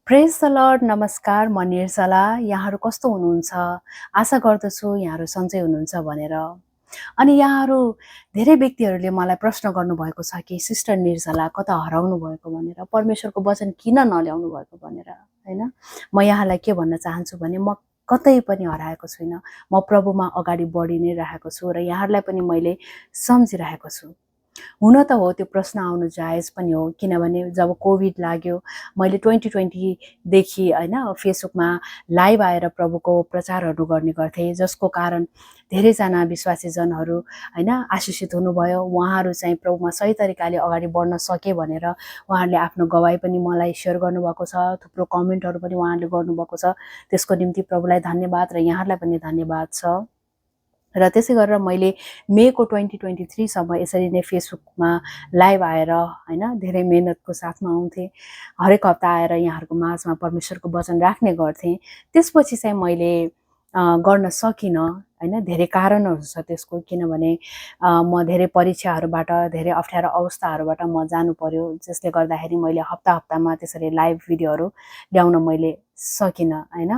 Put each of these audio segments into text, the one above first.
Praise the lord. नमस्कार, म निर्जला। यहाँहरू कस्तो हुनुहुन्छ? आशा गर्दछु यहाँहरू सन्चै हुनुहुन्छ भनेर। अनि यहाँहरू धेरै व्यक्तिहरूले मलाई प्रश्न गर्नुभएको छ कि सिस्टर निर्जला कता हराउनु भएको भनेर, परमेश्वरको वचन किन नल्याउनु भएको भनेर, हैन? म यहाँलाई के भन्न चाहन्छु भने म कतै पनि हराएको छुइनँ। म प्रभुमा अगाडि बढी नै रहेको छु र यहाँहरूलाई पनि मैले सम्झिरहेको छु। हुन त हो त्यो प्रश्न आउनु जायज पनि हो, किनभने जब कोभिड लाग्यो मैले 2020 देखि हैन फेसबुकमा लाइभ आएर प्रभुको प्रचारहरू गर्ने गर्थेँ, जसको कारण धेरैजना विश्वासी जनहरू हैन आशीषित हुनुभयो। उहाँहरू चाहिँ प्रभुमा सही तरिकाले अगाडि बढ्न सके भनेर उहाँहरूले आफ्नो गवाई पनि मलाई सेयर गर्नुभएको छ। थुप्रो कमेन्टहरू पनि उहाँहरूले गर्नुभएको छ। त्यसको निम्ति प्रभुलाई धन्यवाद र यहाँहरूलाई पनि धन्यवाद छ। र त्यसै गरेर मैले मेको 2023 सम्म यसरी नै फेसबुकमा लाइभ आएर हैन धेरै मेहनतको साथमा आउँथेँ। हरेक हप्ता आएर यहाँहरूको माझमा परमेश्वरको वचन राख्ने गर्थेँ। त्यसपछि चाहिँ मैले गर्न सकिनँ हैन। धेरै कारणहरू छ त्यसको, किनभने म धेरै परीक्षाहरूबाट, धेरै अप्ठ्यारो अवस्थाहरूबाट म जानु पर्यो, जसले गर्दाखेरि मैले हप्ता-हप्तामा त्यसरी लाइभ भिडियोहरू ल्याउन मैले सकिनँ हैन।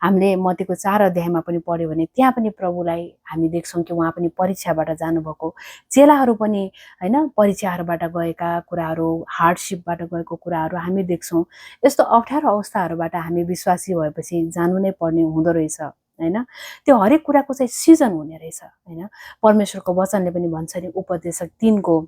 हामीले मत्तीको 4 अध्यायमा पनि पढ्यो भने त्यहाँ पनि प्रभुलाई हामी देख्छौँ कि उहाँ पनि परीक्षाबाट जानुभएको, चेलाहरू पनि हैन परीक्षाहरूबाट गएका कुराहरू, हार्डसिपबाट गएको कुराहरू हामी देख्छौँ। यस्तो अप्ठ्यारो अवस्थाहरूबाट हामी विश्वासी भएपछि जानु नै पर्ने हुँदो रहेछ हैन। त्यो हरेक कुराको चाहिँ सिजन हुने रहेछ हैन। परमेश्वरको वचनले पनि भन्छ नि उपदेशक 3 को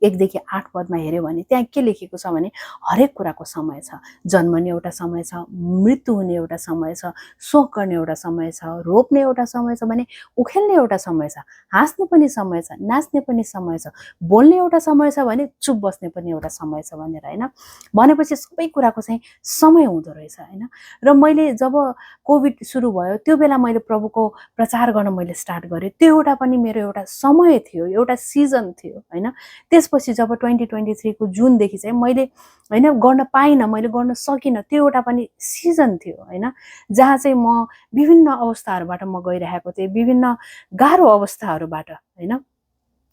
1 देखि 8 पदमा हेर्यो भने त्यहाँ के लेखेको छ भने हरेक कुराको समय छ। जन्मने एउटा समय छ, मृत्यु हुने एउटा समय छ, शोक गर्ने एउटा समय छ, रोप्ने एउटा समय छ भने उखेल्ने एउटा समय छ, हाँस्ने पनि समय छ, नाच्ने पनि समय छ, बोल्ने एउटा समय छ भने चुप बस्ने पनि एउटा समय छ भनेर हैन। भनेपछि सबै कुराको चाहिँ समय हुँदो रहेछ हैन। र मैले जब कोभिड सुरु भयो त्यो बेला मैले प्रभुको प्रचार गर्न मैले स्टार्ट गरेँ। त्यो एउटा पनि मेरो एउटा समय थियो, एउटा सिजन थियो हैन। त्यसपछि जब 2023 को जुनदेखि चाहिँ मैले हैन गर्न पाइनँ, मैले गर्न सकिनँ, त्यो एउटा पनि सिजन थियो हैन। जहाँ चाहिँ म विभिन्न अवस्थाहरूबाट म गइरहेको थिएँ, विभिन्न गाह्रो अवस्थाहरूबाट हैन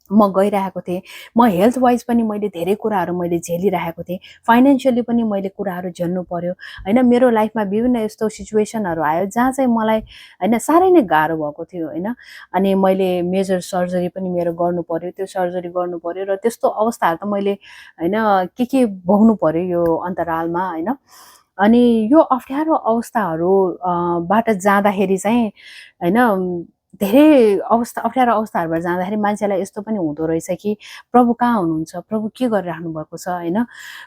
म गइरहेको थिएँ। म हेल्थ वाइज पनि मैले धेरै कुराहरू मैले झेलिरहेको थिएँ। फाइनेन्शियली पनि मैले कुराहरू झेल्नु पर्यो हैन। मेरो लाइफमा विभिन्न यस्तो सिचुएसनहरू आयो जहाँ चाहिँ मलाई हैन साह्रै नै गाह्रो भएको थियो हैन। अनि मैले मेजर सर्जरी पनि मेरो गर्नु पर्यो, त्यो सर्जरी गर्नु पर्यो र त्यस्तो अवस्थाहरू त मैले हैन के भोग्नु पर्यो यो अन्तरालमा हैन। अनि यो अप्ठ्यारो अवस्थाहरू बाट जाँदाखेरि चाहिँ हैन धेरै अप्ठ्यारो अवस्थाहरूबाट जाँदाखेरि मान्छेलाई यस्तो पनि हुँदो रहेछ कि प्रभु कहाँ हुनुहुन्छ, प्रभु के गरिराख्नु भएको छ हैन।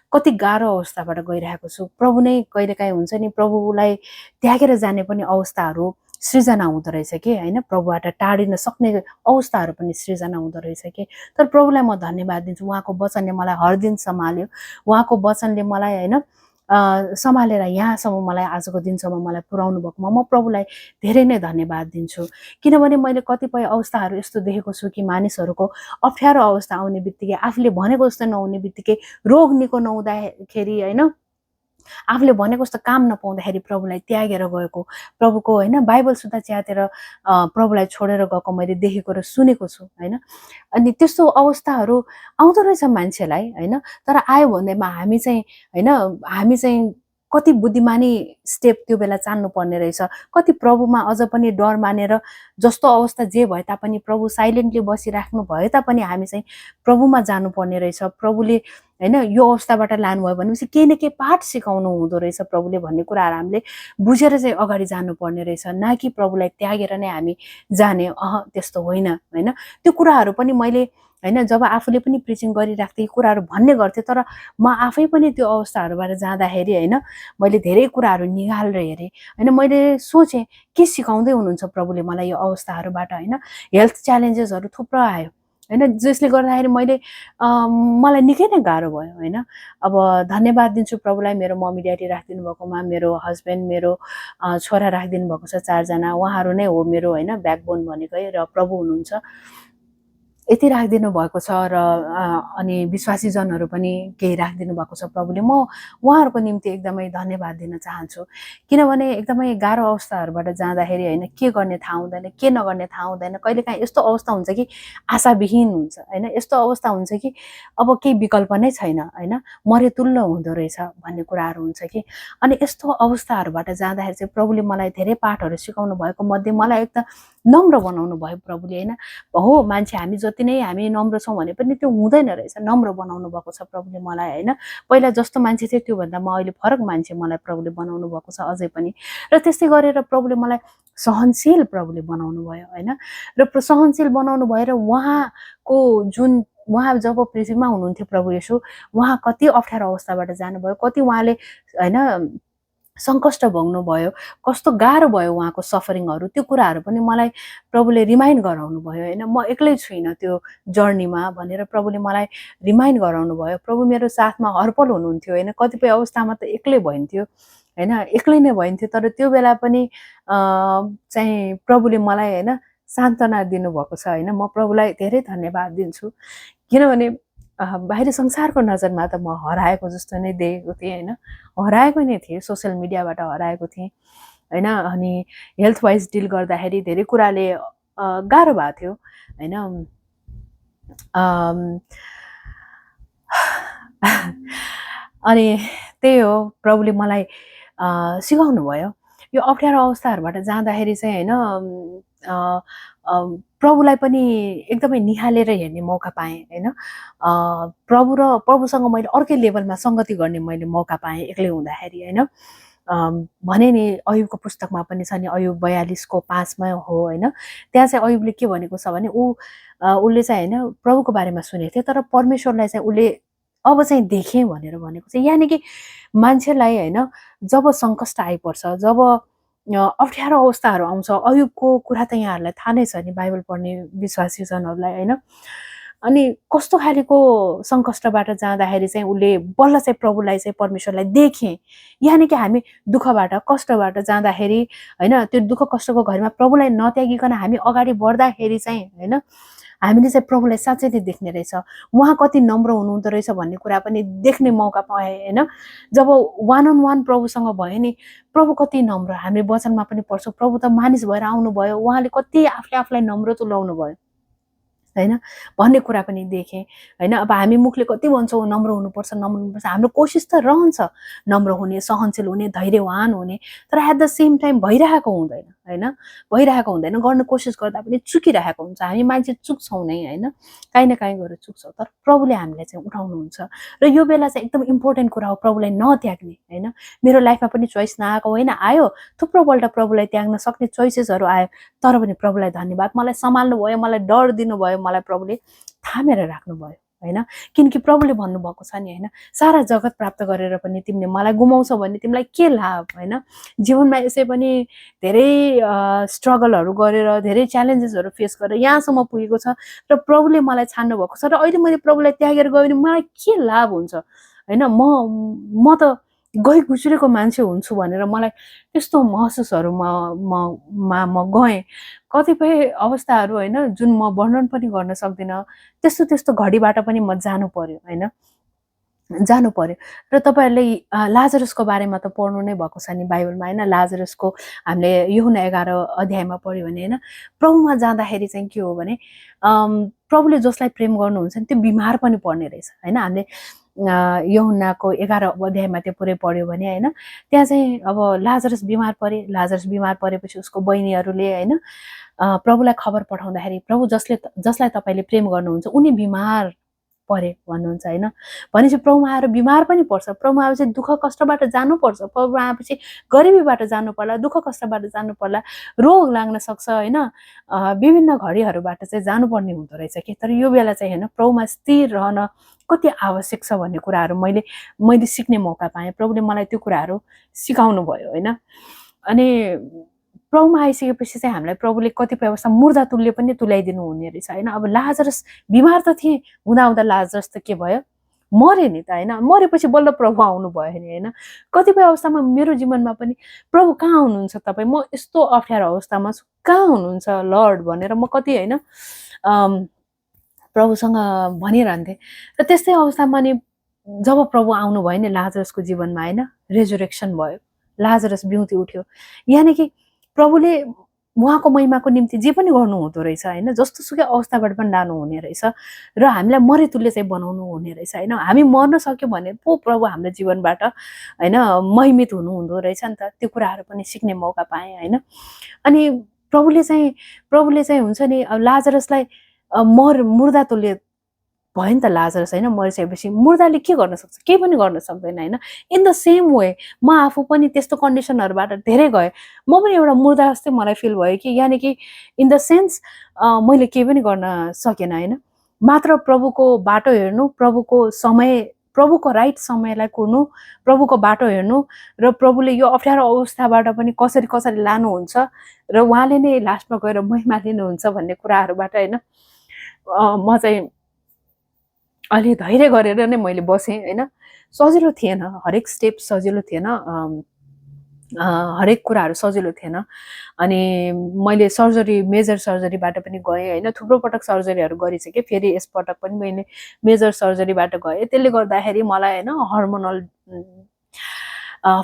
कति गाह्रो अवस्थाबाट गइरहेको छु, प्रभु नै कहिलेकाहीँ हुन्छ नि प्रभुलाई त्यागेर जाने पनि अवस्थाहरू सृजना हुँदो रहेछ कि हैन। प्रभुबाट टाढिन सक्ने अवस्थाहरू पनि सृजना हुँदो रहेछ कि। तर प्रभुलाई म धन्यवाद दिन्छु, उहाँको वचनले मलाई हर दिन सम्हाल्यो, उहाँको वचनले मलाई हैन सम्हालेर यहाँसम्म मलाई आजको दिनसम्म मलाई पुर्याउनु भएकोमा म प्रभुलाई धेरै नै धन्यवाद दिन्छु। किनभने मैले कतिपय अवस्थाहरू यस्तो देखेको छु कि मानिसहरूको अप्ठ्यारो अवस्था आउने बित्तिकै, आफूले भनेको जस्तो नहुने बित्तिकै, रोग निको नहुँदाखेरि हैन आफूले भनेको जस्तो काम नपाउँदाखेरि प्रभुलाई त्यागेर गएको, प्रभुको हैन बाइबल सुद्धा च्यातेर प्रभुलाई छोडेर गएको मैले देखेको र सुनेको छु हैन। अनि त्यस्तो अवस्थाहरू आउँदो रहेछ मान्छेलाई हैन। तर आयो भन्दैमा हामी चाहिँ कति बुद्धिमानी स्टेप त्यो बेला चाल्नु पर्ने रहेछ। कति प्रभुमा अझ पनि डर मानेर जस्तो अवस्था जे भए तापनि प्रभु साइलेन्टली बसिराख्नु भए तापनि हामी चाहिँ प्रभुमा जानुपर्ने रहेछ। प्रभुले हैन यो अवस्थाबाट लानुभयो भनेपछि केही न केही पाठ सिकाउनु हुँदो रहेछ प्रभुले भन्ने कुराहरू हामीले बुझेर चाहिँ अगाडि जानुपर्ने रहेछ, न कि प्रभुलाई त्यागेर नै हामी जाने। त्यस्तो होइन हैन। त्यो कुराहरू पनि मैले हैन जब आफूले पनि प्रिचिङ गरिराख्थेँ, कुराहरू भन्ने गर्थेँ, तर म आफै पनि त्यो अवस्थाहरूबाट जाँदाखेरि हैन मैले धेरै कुराहरू निहालेर हेरेँ हैन। मैले सोचेँ के सिकाउँदै हुनुहुन्छ प्रभुले मलाई यो अवस्थाहरूबाट हैन। हेल्थ च्यालेन्जेसहरू थुप्रो आयो हैन, जसले गर्दाखेरि मलाई निकै नै गाह्रो भयो हैन। अब धन्यवाद दिन्छु प्रभुलाई, मेरो मम्मी ड्याडी राखिदिनु भएकोमा, मेरो हस्बेन्ड, मेरो छोरा राखिदिनु भएको छ 4 जना। उहाँहरू नै हो मेरो हैन ब्याकबोन भनेकै, र प्रभु हुनुहुन्छ। यति राखिदिनु भएको छ र अनि विश्वासीजनहरू पनि केही राखिदिनु भएको छ प्रभुले। म उहाँहरूको निम्ति एकदमै धन्यवाद दिन चाहन्छु, किनभने एकदमै गाह्रो अवस्थाहरूबाट जाँदाखेरि होइन के गर्ने थाहा हुँदैन, के नगर्ने थाहा हुँदैन। कहिलेकाहीँ यस्तो अवस्था हुन्छ कि आशाविहीन हुन्छ होइन, यस्तो अवस्था हुन्छ कि अब केही विकल्प नै छैन होइन, मरेतुल्य हुँदो रहेछ भन्ने कुराहरू हुन्छ कि। अनि यस्तो अवस्थाहरूबाट जाँदाखेरि चाहिँ प्रभुले मलाई धेरै पाठहरू सिकाउनु भएको मध्ये मलाई एकदम नम्र बनाउनु भयो प्रभुले होइन। हो, मान्छे हामी जति नै हामी नम्र छौँ भने पनि त्यो हुँदैन रहेछ, नम्र बनाउनु भएको छ प्रभुले मलाई होइन। पहिला जस्तो मान्छे थियो त्योभन्दा म अहिले फरक मान्छे मलाई प्रभुले बनाउनु भएको छ अझै पनि। र त्यस्तै गरेर प्रभुले मलाई सहनशील प्रभुले बनाउनु भयो होइन। र सहनशील बनाउनु भयो र उहाँको जुन उहाँ जब पृथ्वीमा हुनुहुन्थ्यो प्रभु येशू, उहाँ कति अप्ठ्यारो अवस्थाबाट जानुभयो, कति उहाँले होइन सङ्कष्ट भोग्नु भयो, कस्तो गाह्रो भयो उहाँको सफरिङहरू, त्यो कुराहरू पनि मलाई प्रभुले रिमाइन्ड गराउनु भयो होइन। म एक्लै छुइनँ त्यो जर्नीमा भनेर प्रभुले मलाई रिमाइन्ड गराउनु भयो। प्रभु मेरो साथमा हरपल हुनुहुन्थ्यो होइन। कतिपय अवस्थामा त एक्लै भइन्थ्यो होइन, एक्लै नै भइन्थ्यो, तर त्यो बेला पनि चाहिँ प्रभुले मलाई होइन सान्त्वना दिनुभएको छ होइन। म प्रभुलाई धेरै धन्यवाद दिन्छु, किनभने बाहिर संसारको नजरमा त म हराएको जस्तो नै देखेको थिएँ होइन, हराएको नै थिएँ, सोसियल मिडियाबाट हराएको थिएँ होइन। अनि हेल्थ वाइज डिल गर्दाखेरि धेरै कुराले गाह्रो भएको थियो होइन। अनि त्यही हो, प्रभुले मलाई सिकाउनु भयो यो अप्ठ्यारो अवस्थाहरूबाट जाँदाखेरि चाहिँ होइन। प्रभुलाई पनि एकदमै निहालेर हेर्ने मौका पाएँ होइन। प्रभु र प्रभुसँग मैले अर्कै लेभलमा सङ्गति गर्ने मैले मौका पाएँ एक्लै हुँदाखेरि होइन। भने नि अयुबको पुस्तकमा पनि छ नि, अयुब 42:5 हो होइन। त्यहाँ चाहिँ अयुबले के भनेको छ भने उसले चाहिँ होइन प्रभुको बारेमा सुनेको थियो, तर परमेश्वरलाई चाहिँ उसले अब चाहिँ देखेँ भनेर भनेको छ। यानि कि मान्छेलाई होइन जब सङ्कष्ट आइपर्छ, जब अप्ठ्यारो अवस्थाहरू आउँछ, अयुबको कुरा त यहाँहरूलाई थाहा नै छ नि, बाइबल पढ्ने विश्वासीजनहरूलाई होइन। अनि कस्तो खालेको सङ्कष्टबाट जाँदाखेरि चाहिँ उसले बल्ल चाहिँ प्रभुलाई चाहिँ परमेश्वरलाई देखेँ। यानि कि हामी दुःखबाट कष्टबाट जाँदाखेरि होइन, त्यो दुःख कष्टको घरमा प्रभुलाई नत्यागिकन हामी अगाडि बढ्दाखेरि चाहिँ होइन हामीले चाहिँ प्रभुलाई साँच्चै नै देख्ने रहेछ, उहाँ कति नम्र हुनुहुँदो रहेछ भन्ने कुरा पनि देख्ने मौका पाएँ होइन। जब वान अन वान प्रभुसँग भयो नि, प्रभु कति नम्र, हामी वचनमा पनि पढ्छौँ, प्रभु त मानिस भएर आउनुभयो, उहाँले कति आफूलाई नम्र तुल्याउनु भयो होइन भन्ने कुरा पनि देखेँ होइन। अब हामी मुखले कति भन्छौँ नम्र हुनुपर्छ, नम्र हुनुपर्छ, हाम्रो कोसिस त रहन्छ नम्र हुने, सहनशील हुने, धैर्यवान हुने, तर एट द सेम टाइम भइरहेको हुँदैन होइन, भइरहेको हुँदैन। गर्न कोसिस गर्दा पनि चुकिरहेको हुन्छ, हामी मान्छे चुक्छौँ नै होइन, काहीँ न काहीँ गएर चुक्छौँ, तर प्रभुले हामीलाई चाहिँ उठाउनुहुन्छ। र यो बेला चाहिँ एकदम इम्पोर्टेन्ट कुरा हो प्रभुलाई नत्याग्ने होइन। मेरो लाइफमा पनि चोइस नआएको होइन, आयो थुप्रोपल्ट प्रभुलाई त्याग्न सक्ने चोइसेसहरू आयो, तर पनि प्रभुलाई धन्यवाद, मलाई सम्हाल्नु भयो, मलाई डर दिनुभयो, मलाई प्रभुले थामेर राख्नुभयो होइन। किनकि प्रभुले भन्नुभएको छ नि होइन, सारा जगत प्राप्त गरेर पनि तिमीले मलाई गुमाउँछौ भने तिमीलाई के लाभ होइन। जीवनमा यसै पनि धेरै स्ट्रगलहरू गरेर, धेरै च्यालेन्जेसहरू फेस गरेर यहाँसम्म पुगेको छ र प्रभुले मलाई छान्नु भएको छ, र अहिले मैले प्रभुलाई त्यागेर गयो भने मलाई के लाभ हुन्छ होइन। म त गई गुज्रेको मान्छे हुन्छु भनेर मलाई त्यस्तो महसुसहरू म गएँ। कतिपय अवस्थाहरू होइन जुन म वर्णन पनि गर्न सक्दिनँ, त्यस्तो घडीबाट पनि म जानु पर्यो होइन, जानु पर्यो। र तपाईँहरूले लाजरसको बारेमा त पढ्नु नै भएको छ नि बाइबलमा होइन। लाजरसको हामीले यूहन्ना 11 अध्यायमा पढ्यो भने होइन, प्रभुमा जाँदाखेरि चाहिँ के हो भने प्रभुले जसलाई प्रेम गर्नुहुन्छ नि त्यो बिमार पनि पर्ने रहेछ होइन। हामीले यूहन्नाको 11 अध्यायमा त्यो पुरै पढ्यो भने होइन, त्यहाँ चाहिँ अब लाजरस बिमार बिमार परेपछि उसको बहिनीहरूले होइन प्रभुलाई खबर पठाउँदाखेरि, प्रभु जसलाई तपाईँले प्रेम गर्नुहुन्छ उनी बिमार परे भन्नुहुन्छ होइन। भनेपछि प्रभुमा आएर बिमार पनि पर्छ, प्रभुमा आएपछि दुःख कष्टबाट जानुपर्छ, प्रभुमा आएपछि गरिबीबाट जानु पर्ला, दुःख कष्टबाट जानु पर्ला, रोग लाग्न सक्छ होइन, विभिन्न घडीहरूबाट चाहिँ जानुपर्ने हुँदो रहेछ कि। तर यो बेला चाहिँ होइन प्रभुमा स्थिर रहन कति आवश्यक छ भन्ने कुराहरू मैले सिक्ने मौका पाएँ, प्रभुले मलाई त्यो कुराहरू सिकाउनु भयो होइन। अनि प्रभुमा आइसकेपछि चाहिँ हामीलाई प्रभुले कतिपय अवस्था मुर्दा तुल्य पनि तुल्याइदिनु हुने रहेछ होइन। अब लाजरस बिमार त थिए, हुँदा लाजरस त के भयो, मरे नि त होइन, मरेपछि बल्ल प्रभु आउनु भयो नि होइन। कतिपय अवस्थामा मेरो जीवनमा पनि प्रभु कहाँ हुनुहुन्छ तपाईँ, म यस्तो अप्ठ्यारो अवस्थामा छु, कहाँ हुनुहुन्छ लर्ड भनेर म कति होइन प्रभुसँग भनिरहन्थेँ। र त्यस्तै अवस्थामा नि जब प्रभु आउनुभयो नि लाजरसको जीवनमा होइन, रेजुरेक्सन भयो, लाजरस बिउँती उठ्यो। यानि कि प्रभुले उहाँको महिमाको निम्ति जे पनि गर्नुहुँदो रहेछ होइन, जस्तोसुकै अवस्थाबाट पनि लानुहुने रहेछ र हामीलाई मरेतुल्य चाहिँ बनाउनु हुने रहेछ होइन। हामी मर्न सक्यो भने पो प्रभु हाम्रो जीवनबाट होइन महिमित हुनुहुँदो रहेछ नि त। त्यो कुराहरू पनि सिक्ने मौका पाएँ होइन। अनि प्रभुले चाहिँ हुन्छ नि लाजरसलाई मुर्दा तुल्य भयो नि त लाजरस होइन। मरिसकेपछि मुर्दाले के गर्न सक्छ? केही पनि गर्न सक्दैन होइन। इन द सेम वे म आफू पनि त्यस्तो कन्डिसनहरूबाट धेरै गएँ। म पनि एउटा मुर्दा जस्तै मलाई फिल भयो कि यानि कि इन द सेन्स मैले केही पनि गर्न सकेन होइन। मात्र प्रभुको बाटो हेर्नु, प्रभुको राइट समयलाई कुर्नु, प्रभुको बाटो हेर्नु र प्रभुले यो अप्ठ्यारो अवस्थाबाट पनि कसरी कसरी लानुहुन्छ र उहाँले नै लास्टमा गएर महिमा लिनुहुन्छ भन्ने कुराहरूबाट होइन म चाहिँ अलि धैर्य गरेर नै मैले बसेँ होइन। सजिलो थिएन, हरेक स्टेप सजिलो थिएन, हरेक कुराहरू सजिलो थिएन। अनि मैले मेजर सर्जरीबाट पनि गएँ होइन। थुप्रो पटक सर्जरीहरू गरिसकेँ, फेरि यसपटक पनि मैले मेजर सर्जरीबाट गएँ। त्यसले गर्दाखेरि मलाई होइन हर्मोनल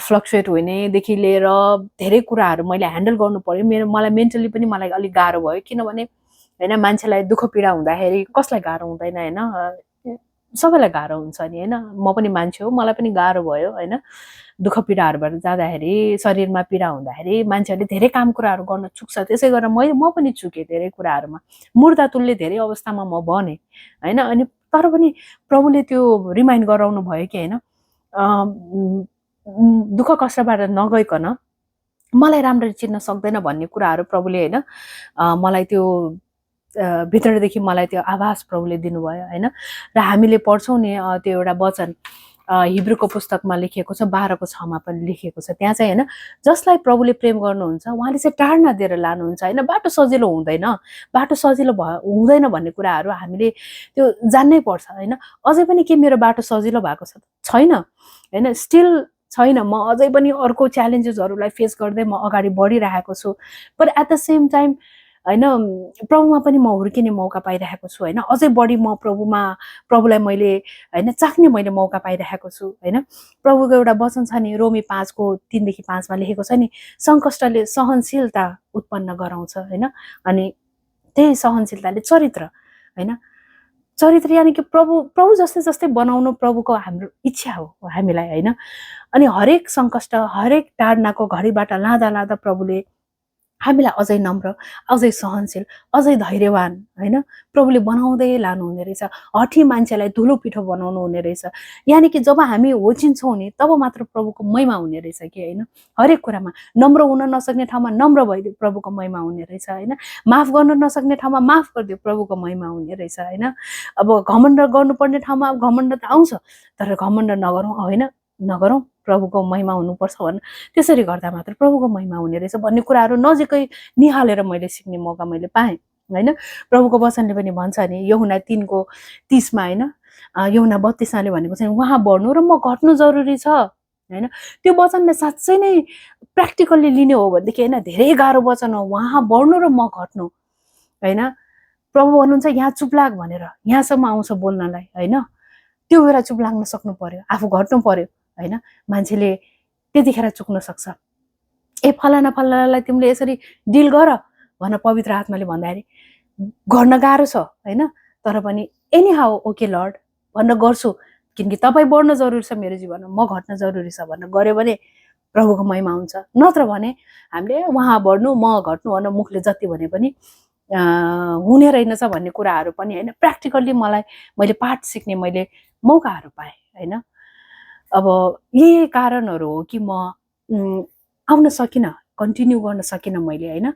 फ्लक्चुएट हुनेदेखि लिएर धेरै कुराहरू मैले ह्यान्डल गर्नु पर्यो। मलाई मेन्टली पनि मलाई अलिक गाह्रो भयो, किनभने होइन मान्छेलाई दुःख पीडा हुँदाखेरि कसलाई गाह्रो हुँदैन होइन, सबैलाई गाह्रो हुन्छ नि होइन। म पनि मान्छे हो, मलाई पनि गाह्रो भयो होइन। दुःख पीडाहरूबाट जाँदाखेरि, शरीरमा पीडा हुँदाखेरि मान्छेहरूले धेरै काम कुराहरू गर्न चुक्छ। त्यसै गरेर म पनि चुकेँ धेरै कुराहरूमा, मुर्दा तुल्य धेरै अवस्थामा म बनेँ होइन। अनि तर पनि प्रभुले त्यो रिमाइन्ड गराउनु भयो कि होइन दुःख कष्टबाट नगइकन मलाई राम्ररी चिन्न सक्दैन भन्ने कुराहरू प्रभुले होइन मलाई त्यो भित्रदेखि मलाई त्यो आभास प्रभुले दिनुभयो होइन। र हामीले पढ्छौँ नि त्यो एउटा वचन हिब्रूको पुस्तकमा लेखिएको छ 12:6 पनि लेखिएको छ। त्यहाँ चाहिँ होइन जसलाई प्रभुले प्रेम गर्नुहुन्छ उहाँले चाहिँ टाढ्न दिएर लानुहुन्छ होइन। बाटो सजिलो हुँदैन, बाटो सजिलो हुँदैन भन्ने कुराहरू हामीले त्यो जान्नै पर्छ होइन। अझै पनि के मेरो बाटो सजिलो भएको छैन होइन, स्टिल छैन। म अझै पनि अर्को च्यालेन्जेसहरूलाई फेस गर्दै म अगाडि बढिरहेको छु। But at the same time होइन प्रभुमा पनि म हुर्किने मौका पाइरहेको छु होइन। अझै बढी म प्रभुलाई मैले होइन चाख्ने मैले मौका पाइरहेको छु होइन। प्रभुको एउटा वचन छ नि रोमी 5:3-5 लेखेको छ नि, सङ्कष्टले सहनशीलता उत्पन्न गराउँछ होइन। अनि त्यही सहनशीलताले चरित्र होइन, चरित्र यानि कि प्रभु जस्तै जस्तै बनाउनु प्रभुको हाम्रो इच्छा हो हामीलाई होइन। अनि हरेक सङ्कष्ट, हरेक टाढ्नाको घडीबाट लाँदा प्रभुले हामीलाई अझै नम्र, अझै सहनशील, अझै धैर्यवान होइन प्रभुले बनाउँदै लानुहुने रहेछ। हठी मान्छेलाई धुलो पिठो बनाउनु हुने रहेछ। यानि कि जब हामी होचिन्छौँ नि तब मात्र प्रभुको महिमा हुने रहेछ कि होइन। हरेक कुरामा नम्र हुन नसक्ने ठाउँमा नम्र भइदियो प्रभुको महिमा हुने रहेछ होइन। माफ गर्न नसक्ने ठाउँमा माफ गरिदियो प्रभुको महिमा हुने रहेछ होइन। अब घमण्ड गर्नुपर्ने ठाउँमा घमण्ड त आउँछ, तर घमण्ड नगरौँ प्रभुको महिमा हुनुपर्छ भन्न, त्यसरी गर्दा मात्र प्रभुको महिमा हुने रहेछ भन्ने कुराहरू नजिकै निहालेर मैले सिक्ने मौका मैले पाएँ होइन। प्रभुको वचनले पनि भन्छ नि यूहन्ना 3:30 होइन, यूहन्ना 32 भनेको चाहिँ उहाँ बढ्नु र म घट्नु जरुरी छ होइन। त्यो वचनले साँच्चै नै प्र्याक्टिकल्ली लिने हो भनेदेखि होइन धेरै गाह्रो वचन हो, उहाँ बढ्नु र म घट्नु होइन। प्रभु भन्नुहुन्छ यहाँ चुप लाग भनेर, यहाँसम्म आउँछ बोल्नलाई होइन। त्यो बेला चुप लाग्न सक्नु पर्यो, आफू घट्नु पर्यो होइन। मान्छेले त्यतिखेर चुक्न सक्छ। ए फलानालाई तिमीले यसरी डिल गर भन्न पवित्र आत्माले भन्दाखेरि गर्न गाह्रो छ होइन। तर पनि एनी हाउ ओके लर्ड भन्न गर्छु, किनकि तपाईँ बढ्न जरुरी छ मेरो जीवनमा, म घट्न जरुरी छ भन्न गऱ्यो भने प्रभुको महिमा हुन्छ। नत्र भने हामीले उहाँ बढ्नु म घट्नु भन्न मुखले जति भने पनि हुने रहेनछ भन्ने कुराहरू पनि होइन प्र्याक्टिकल्ली मैले पाठ सिक्ने मैले मौकाहरू पाएँ होइन। अब यही कारणहरू हो कि म आउन सकिनँ, कन्टिन्यू गर्न सकिनँ मैले होइन।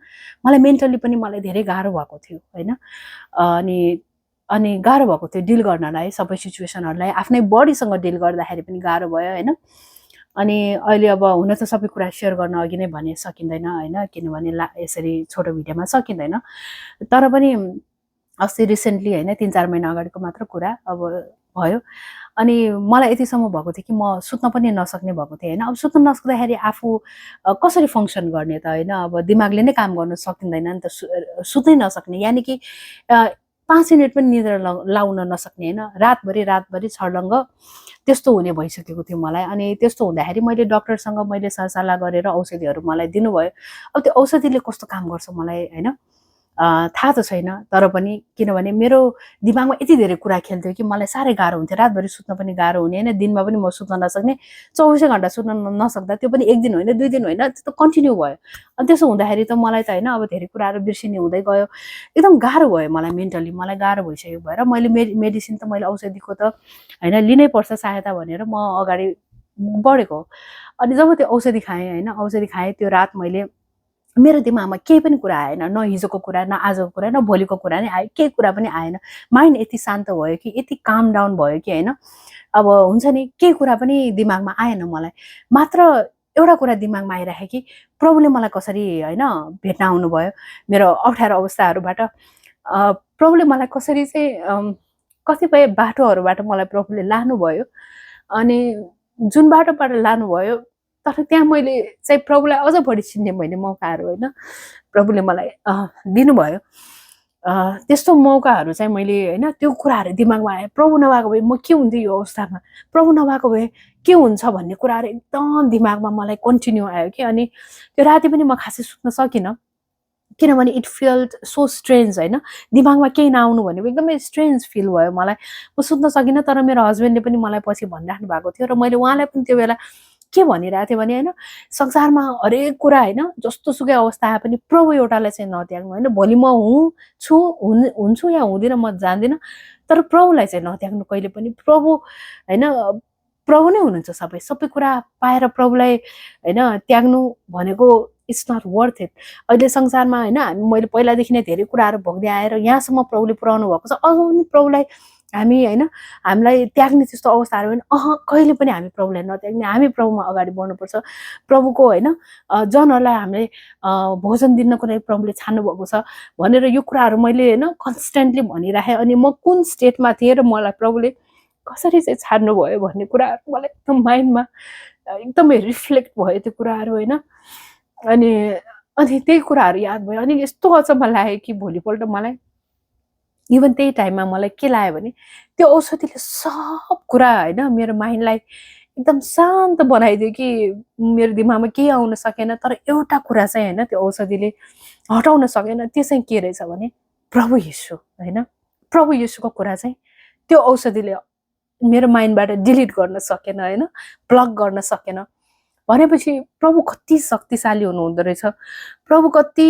मलाई मेन्टली पनि मलाई धेरै गाह्रो भएको थियो होइन। अनि गाह्रो भएको थियो डिल गर्नलाई, सबै सिचुएसनहरूलाई आफ्नै बडीसँग डिल गर्दाखेरि पनि गाह्रो भयो होइन। अनि अहिले अब हुन त सबै कुरा सेयर गर्न अघि नै भने सकिँदैन होइन, किनभने यसरी छोटो भिडियोमा सकिँदैन। तर पनि अस्ति रिसेन्टली होइन 3-4 महिना अगाडिको मात्र कुरा अब भयो। अनि मलाई यतिसम्म भएको थियो कि म सुत्न पनि नसक्ने भएको थिएँ होइन। अब सुत्न नसक्दाखेरि आफू कसरी फङ्सन गर्ने त होइन। अब दिमागले नै काम गर्न सकिँदैन नि त, सुत्नै नसक्ने यानि कि 5 मिनट पनि निद्रा लाउन नसक्ने होइन, रातभरि छर्लङ्ग त्यस्तो हुने भइसकेको थियो मलाई। अनि त्यस्तो हुँदाखेरि मैले डक्टरसँग मैले सरसल्लाह गरेर औषधिहरू मलाई दिनुभयो। अब त्यो औषधिले कस्तो काम गर्छ मलाई होइन थाहा त छैन, तर पनि किनभने मेरो दिमागमा यति धेरै कुरा खेल्थ्यो कि मलाई साह्रै गाह्रो हुन्थ्यो, रातभरि सुत्न पनि गाह्रो हुने होइन, दिनमा पनि म सुत्न नसक्ने, 24 घन्टा सुत्न नसक्दा त्यो पनि 1 दिन होइन 2 दिन होइन, त्यो त कन्टिन्यू भयो। अनि त्यसो हुँदाखेरि त मलाई त होइन अब धेरै कुराहरू बिर्सिने हुँदै गयो, एकदम गाह्रो भयो मलाई, मेन्टली मलाई गाह्रो भइसक्यो भएर मैले मेडिसिन त मैले औषधिको त होइन लिनै पर्छ सहायता भनेर म अगाडि बढेको। अनि जब त्यो औषधि खाएँ होइन, औषधि खाएँ त्यो रात मैले मेरो दिमागमा केही पनि कुरा आएन, न हिजोको कुरा, न आजको कुरा, न भोलिको कुरा नै आयो, केही कुरा पनि आएन। माइन्ड यति शान्त भयो कि, यति काम डाउन भयो कि होइन, अब हुन्छ नि केही कुरा पनि दिमागमा आएन मलाई। मात्र एउटा कुरा दिमागमा आइराख्यो कि प्रभुले मलाई कसरी होइन भेट्न आउनुभयो मेरो अप्ठ्यारो अवस्थाहरूबाट। प्रभुले मलाई कसरी चाहिँ कतिपय बाटोहरूबाट मलाई प्रभुले लानुभयो। अनि जुन बाटोबाट लानुभयो तर त्यहाँ मैले चाहिँ प्रभुलाई अझ बढी चिन्ने मैले मौकाहरू होइन प्रभुले मलाई दिनुभयो। त्यस्तो मौकाहरू चाहिँ मैले होइन त्यो कुराहरू दिमागमा आयो, प्रभु नभएको भए म के हुन्थेँ यो अवस्थामा, प्रभु नभएको भए के हुन्छ भन्ने कुराहरू एकदम दिमागमा मलाई कन्टिन्यू आयो कि। अनि त्यो राति पनि म खासै सुत्न सकिनँ, किनभने इट फिल्ड सो स्ट्रेन्ज होइन, दिमागमा केही नआउनु भनेको एकदमै स्ट्रेन्ज फिल भयो मलाई, म सुत्न सकिनँ। तर मेरो हस्बेन्डले पनि मलाई पछि भनिराख्नु भएको थियो र मैले उहाँलाई पनि त्यो बेला के भनिरहेको थिएँ भने होइन संसारमा हरेक कुरा होइन जस्तो सुकै अवस्था आए पनि प्रभु एउटालाई चाहिँ नत्याग्नु होइन, भोलि म हुन्छु या हुँदिनँ म जान्दिनँ, तर प्रभुलाई चाहिँ नत्याग्नु कहिले पनि। प्रभु होइन प्रभु नै हुनुहुन्छ सबै कुरा पाएर प्रभुलाई होइन त्याग्नु भनेको इट्स नट वर्थ इट। अहिले संसारमा होइन मैले पहिलादेखि नै धेरै कुराहरू भोग्दै आएर यहाँसम्म प्रभुले पुऱ्याउनु भएको छ, अझ पनि प्रभुलाई हामी होइन हामीलाई त्याग्ने त्यस्तो अवस्थाहरू होइन, कहिले पनि हामी प्रभुलाई नत्याग्ने, हामी प्रभुमा अगाडि बढ्नुपर्छ। प्रभुको होइन जनहरूलाई हामीले भोजन दिनको लागि प्रभुले छान्नु भएको छ भनेर यो कुराहरू मैले होइन कन्स्टेन्टली भनिराखेँ। अनि म कुन स्टेटमा थिएँ र मलाई प्रभुले कसरी चाहिँ छाड्नु भयो भन्ने कुराहरू मलाई एकदम माइन्डमा एकदमै रिफ्लेक्ट भयो त्यो कुराहरू होइन। अनि त्यही कुराहरू याद भयो। अनि यस्तो अचम्म लाग्यो कि भोलिपल्ट मलाई इभन त्यही टाइममा मलाई के लाग्यो भने त्यो औषधिले सब कुरा होइन मेरो माइन्डलाई एकदम शान्त बनाइदियो कि मेरो दिमागमा केही आउन सकेन। तर एउटा कुरा चाहिँ होइन त्यो औषधिले हटाउन सकेन, त्यो चाहिँ के रहेछ भने प्रभु येशू होइन, प्रभु येशूको कुरा चाहिँ त्यो औषधिले मेरो माइन्डबाट डिलिट गर्न सकेन होइन, ब्लक गर्न सकेन। भनेपछि प्रभु कति शक्तिशाली हुनुहुँदो रहेछ, प्रभु कति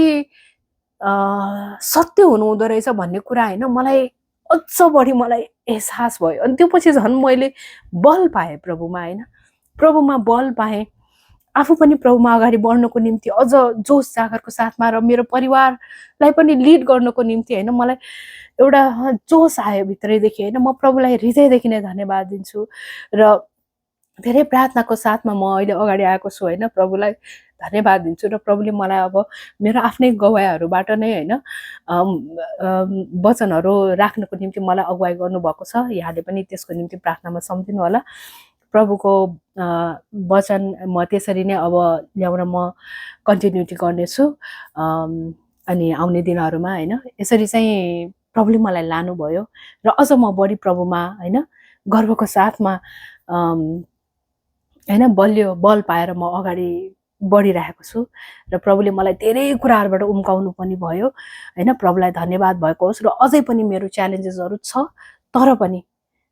सत्य हुनुहुँदो रहेछ भन्ने कुरा होइन मलाई अझ बढी मलाई एहसास भयो। अनि त्यो पछि झन् मैले बल पाएँ प्रभुमा होइन, प्रभुमा बल पाएँ, आफू पनि प्रभुमा अगाडि बढ्नको निम्ति अझ जोस जागरको साथमा र मेरो परिवारलाई पनि लिड गर्नको निम्ति होइन मलाई एउटा जोस आयो भित्रैदेखि होइन। म प्रभुलाई हृदयदेखि नै धन्यवाद दिन्छु र धेरै प्रार्थनाको साथमा म अहिले अगाडि आएको छु होइन, प्रभुलाई धन्यवाद दिन्छु। र प्रभुले मलाई अब मेरो आफ्नै गवाईहरूबाट नै होइन वचनहरू राख्नको निम्ति मलाई अगुवाई गर्नुभएको छ। यहाँले पनि त्यसको निम्ति प्रार्थनामा सम्झिनु होला। प्रभुको वचन म त्यसरी नै अब ल्याउन म कन्टिन्युटी गर्नेछु अनि आउने दिनहरूमा होइन। यसरी चाहिँ प्रभुले मलाई लानुभयो र अझ म बढी प्रभुमा होइन गर्वको साथमा होइन बलियो बल पाएर म अगाडि बढिरहेको छु र प्रभुले मलाई धेरै कुराहरूबाट उम्काउनु पनि भयो होइन। प्रभुलाई धन्यवाद भएको होस्। र अझै पनि मेरो च्यालेन्जेसहरू छ तर पनि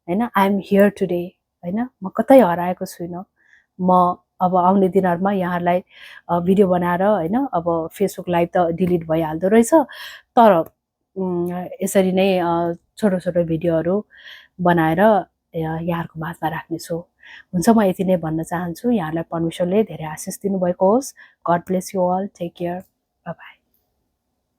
होइन आई एम हियर टुडे होइन, म कतै हराएको छुइनँ। म अब आउने दिनहरूमा यहाँहरूलाई भिडियो बनाएर होइन अब फेसबुक लाइभ त डिलिट भइहाल्दो रहेछ, तर यसरी नै छोटो छोटो भिडियोहरू बनाएर यहाँहरूको माझमा राख्नेछु। हुन्छ, म यति नै भन्न चाहन्छु। यहाँलाई परमेश्वरले धेरै आशिष दिनुभएको होस्। God bless you all, take care, bye by.